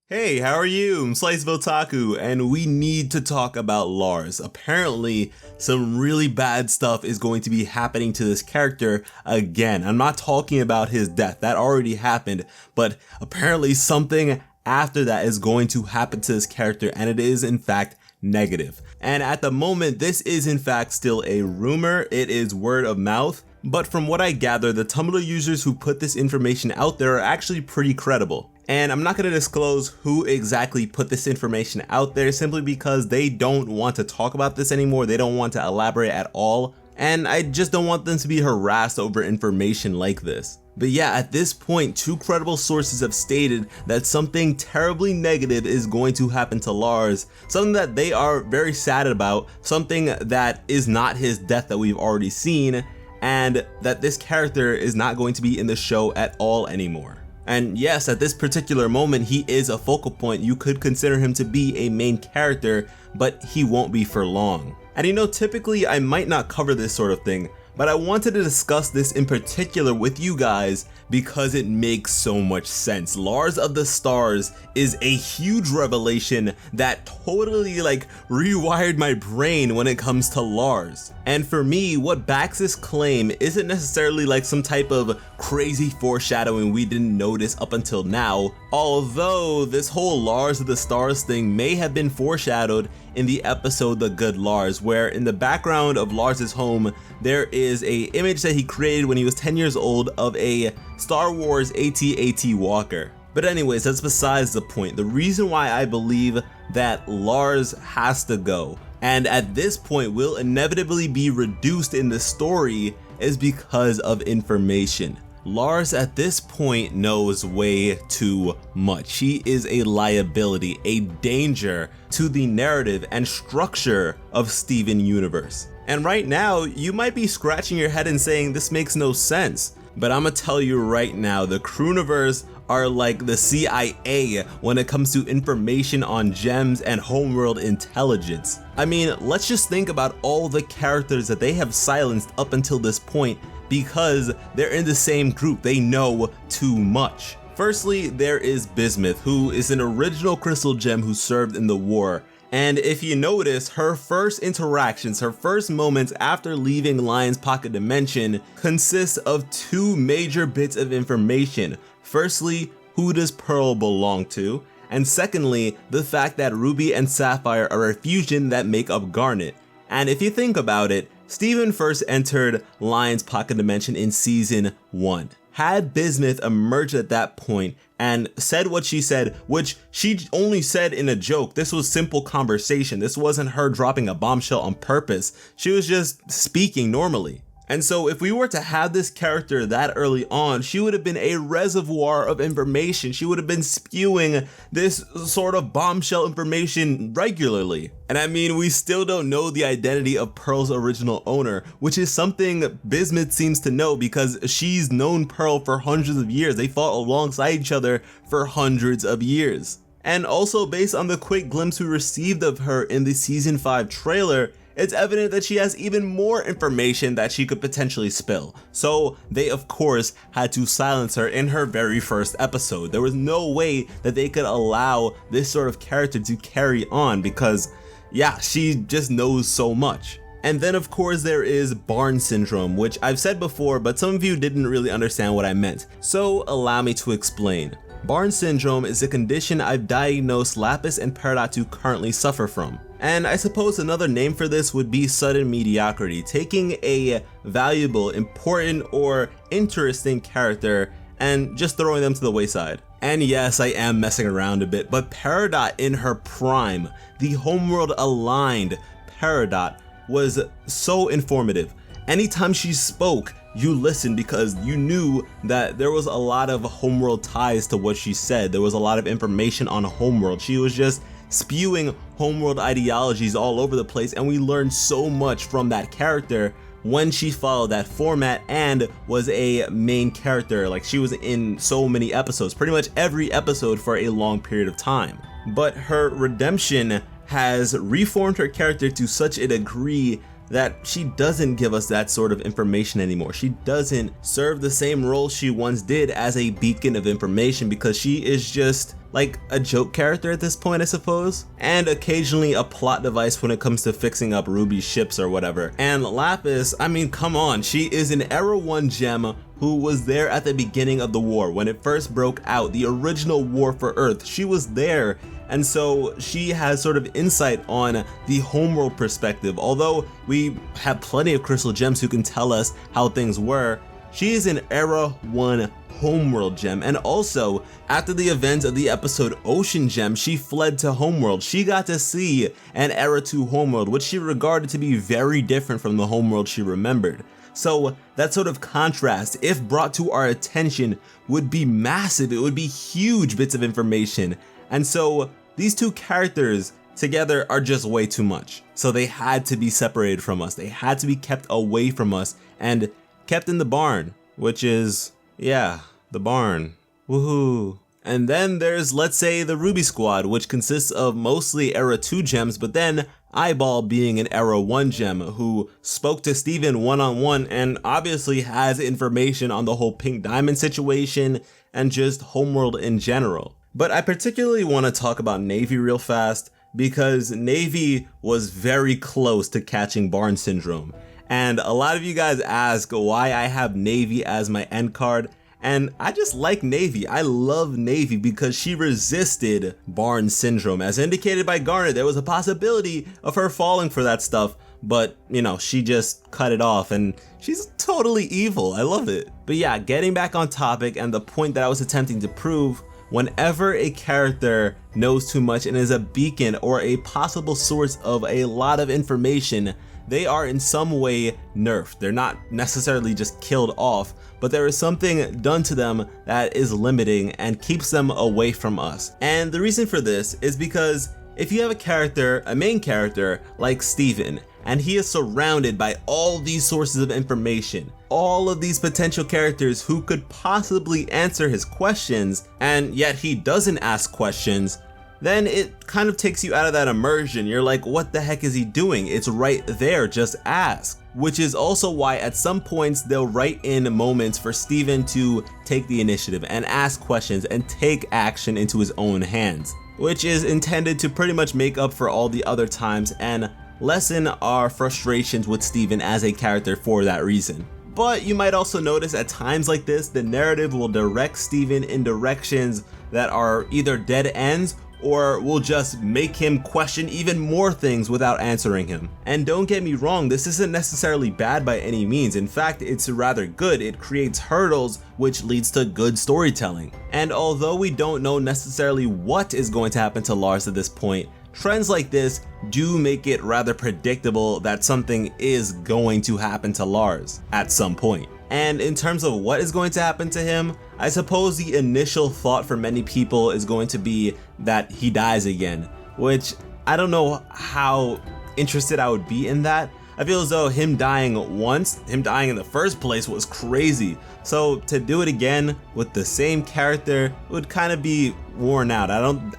Hey, how are you? I'm SliceofOtaku, and we need to talk about Lars. Apparently, some really bad stuff is going to be happening to this character again. I'm not talking about his death, that already happened, but apparently something after that is going to happen to this character, and it is in fact negative. And at the moment, this is in fact still a rumor. It is word of mouth. But from what I gather, the Tumblr users who put this information out there are actually pretty credible. And I'm not going to disclose who exactly put this information out there simply because they don't want to talk about this anymore. They don't want to elaborate at all. And I just don't want them to be harassed over information like this. But yeah, at this point, two credible sources have stated that something terribly negative is going to happen to Lars, something that they are very sad about, something that is not his death that we've already seen, and that this character is not going to be in the show at all anymore. And yes, at this particular moment, he is a focal point. You could consider him to be a main character, but he won't be for long. And you know, typically I might not cover this sort of thing, but I wanted to discuss this in particular with you guys because it makes so much sense. Lars of the Stars is a huge revelation that totally rewired my brain when it comes to Lars. And for me, what backs this claim isn't necessarily like some type of crazy foreshadowing we didn't notice up until now, although this whole Lars of the Stars thing may have been foreshadowed in the episode The Good Lars, where in the background of Lars's home there is a image that he created when he was 10 years old of a Star Wars AT-AT walker. But anyways, that's besides the point. The reason why I believe that Lars has to go, and at this point will inevitably be reduced in the story, is because of information. Lars at this point knows way too much. He is a liability, a danger to the narrative and structure of Steven Universe. And right now, you might be scratching your head and saying this makes no sense. But I'ma tell you right now, the Crewniverse are like the CIA when it comes to information on gems and homeworld intelligence. I mean, let's just think about all the characters that they have silenced up until this point because they're in the same group. They know too much. Firstly, there is Bismuth, who is an original crystal gem who served in the war. And if you notice, her first interactions, her first moments after leaving Lion's Pocket Dimension consist of two major bits of information. Firstly, who does Pearl belong to? And secondly, the fact that Ruby and Sapphire are a fusion that make up Garnet. And if you think about it, Steven first entered Lion's Pocket Dimension in Season 1. Had Bismuth emerged at that point and said what she said, which she only said in a joke, this was simple conversation, this wasn't her dropping a bombshell on purpose, she was just speaking normally. And so if we were to have this character that early on, she would have been a reservoir of information. She would have been spewing this sort of bombshell information regularly. And I mean, we still don't know the identity of Pearl's original owner, which is something Bismuth seems to know because she's known Pearl for hundreds of years. They fought alongside each other for hundreds of years. And also based on the quick glimpse we received of her in the Season 5 trailer, it's evident that she has even more information that she could potentially spill. So they of course had to silence her in her very first episode. There was no way that they could allow this sort of character to carry on because yeah, she just knows so much. And then of course there is Barn Syndrome, which I've said before, but some of you didn't really understand what I meant. So allow me to explain. Barn Syndrome is a condition I've diagnosed Lapis and Peridot to currently suffer from. And I suppose another name for this would be sudden mediocrity, taking a valuable, important, or interesting character and just throwing them to the wayside. And yes, I am messing around a bit, but Peridot in her prime, the homeworld aligned Peridot, was so informative. Anytime she spoke, you listened because you knew that there was a lot of homeworld ties to what she said. There was a lot of information on homeworld. She was just spewing homeworld ideologies all over the place, and we learned so much from that character when she followed that format and was a main character. Like, she was in so many episodes, pretty much every episode for a long period of time. But her redemption has reformed her character to such a degree that she doesn't give us that sort of information anymore. She doesn't serve the same role she once did as a beacon of information because she is just like a joke character at this point, I suppose, and occasionally a plot device when it comes to fixing up Ruby's ships or whatever. And Lapis, I mean, come on, she is an Era 1 gem who was there at the beginning of the war when it first broke out, the original war for Earth. She was there, and so she has sort of insight on the homeworld perspective. Although we have plenty of crystal gems who can tell us how things were, she is an Era 1 homeworld gem. And also, after the events of the episode Ocean Gem, she fled to homeworld. She got to see an Era 2 homeworld, which she regarded to be very different from the homeworld she remembered. So that sort of contrast, if brought to our attention, would be massive. It would be huge bits of information. And so these two characters together are just way too much. So they had to be separated from us. They had to be kept away from us and kept in the barn, which is, yeah, the barn. Woohoo. And then there's, let's say, the Ruby Squad, which consists of mostly Era 2 gems, but then Eyeball being an Era 1 gem who spoke to Steven one-on-one and obviously has information on the whole Pink Diamond situation and just homeworld in general. But I particularly want to talk about Navy real fast because Navy was very close to catching Barn Syndrome. And a lot of you guys ask why I have Navy as my end card. And I just like Navy. I love Navy because she resisted Barn Syndrome. As indicated by Garnet, there was a possibility of her falling for that stuff, but you know, she just cut it off and she's totally evil. I love it. But yeah, getting back on topic and the point that I was attempting to prove, whenever a character knows too much and is a beacon or a possible source of a lot of information, they are in some way nerfed. They're not necessarily just killed off, but there is something done to them that is limiting and keeps them away from us. And the reason for this is because if you have a character, a main character like Steven, and he is surrounded by all these sources of information, all of these potential characters who could possibly answer his questions, and yet he doesn't ask questions, then it kind of takes you out of that immersion. You're like, what the heck is he doing? It's right there, just ask. Which is also why at some points they'll write in moments for Steven to take the initiative and ask questions and take action into his own hands, which is intended to pretty much make up for all the other times and lessen our frustrations with Steven as a character for that reason. But you might also notice at times like this, the narrative will direct Steven in directions that are either dead ends or will just make him question even more things without answering him. And don't get me wrong, this isn't necessarily bad by any means. In fact, it's rather good. It creates hurdles, which leads to good storytelling. And although we don't know necessarily what is going to happen to Lars at this point, trends like this do make it rather predictable that something is going to happen to Lars at some point. And in terms of what is going to happen to him, I suppose the initial thought for many people is going to be that he dies again, which I don't know how interested I would be in that. I feel as though him dying once, him dying in the first place was crazy. So to do it again with the same character would kind of be worn out.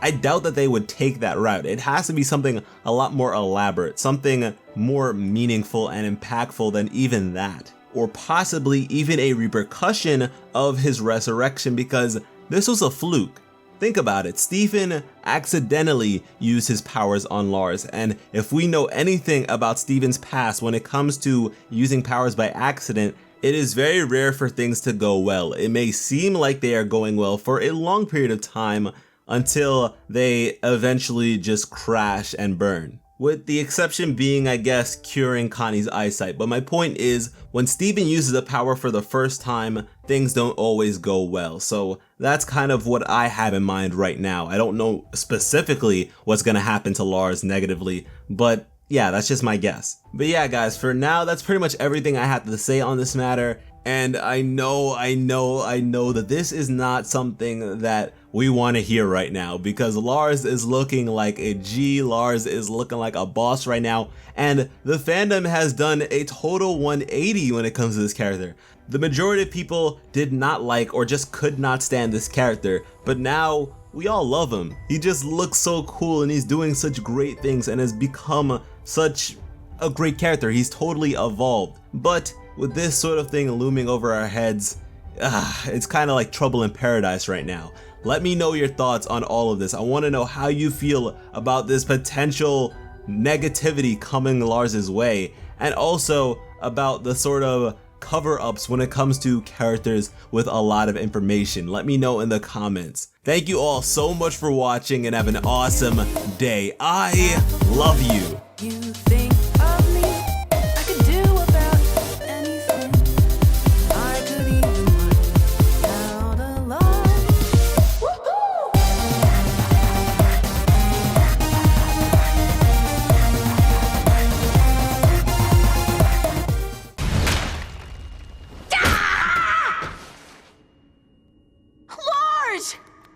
I doubt that they would take that route. It has to be something a lot more elaborate, something more meaningful and impactful than even that. Or possibly even a repercussion of his resurrection, because this was a fluke. Think about it, Steven accidentally used his powers on Lars, and if we know anything about Steven's past when it comes to using powers by accident, it is very rare for things to go well. It may seem like they are going well for a long period of time until they eventually just crash and burn. With the exception being, I guess, curing Connie's eyesight. But my point is, when Steven uses a power for the first time, things don't always go well. So that's kind of what I have in mind right now. I don't know specifically what's going to happen to Lars negatively, but yeah, that's just my guess. But yeah, guys, for now, that's pretty much everything I have to say on this matter. And I know that this is not something that we want to hear right now, because Lars is looking like a G, Lars is looking like a boss right now, and the fandom has done a total 180 when it comes to this character. The majority of people did not like or just could not stand this character, but now we all love him. He just looks so cool and he's doing such great things and has become such a great character. He's totally evolved. But with this sort of thing looming over our heads, it's kind of like trouble in paradise right now. Let me know your thoughts on all of this. I want to know how you feel about this potential negativity coming Lars's way, and also about the sort of cover-ups when it comes to characters with a lot of information. Let me know in the comments. Thank you all so much for watching and have an awesome day. I love you. You think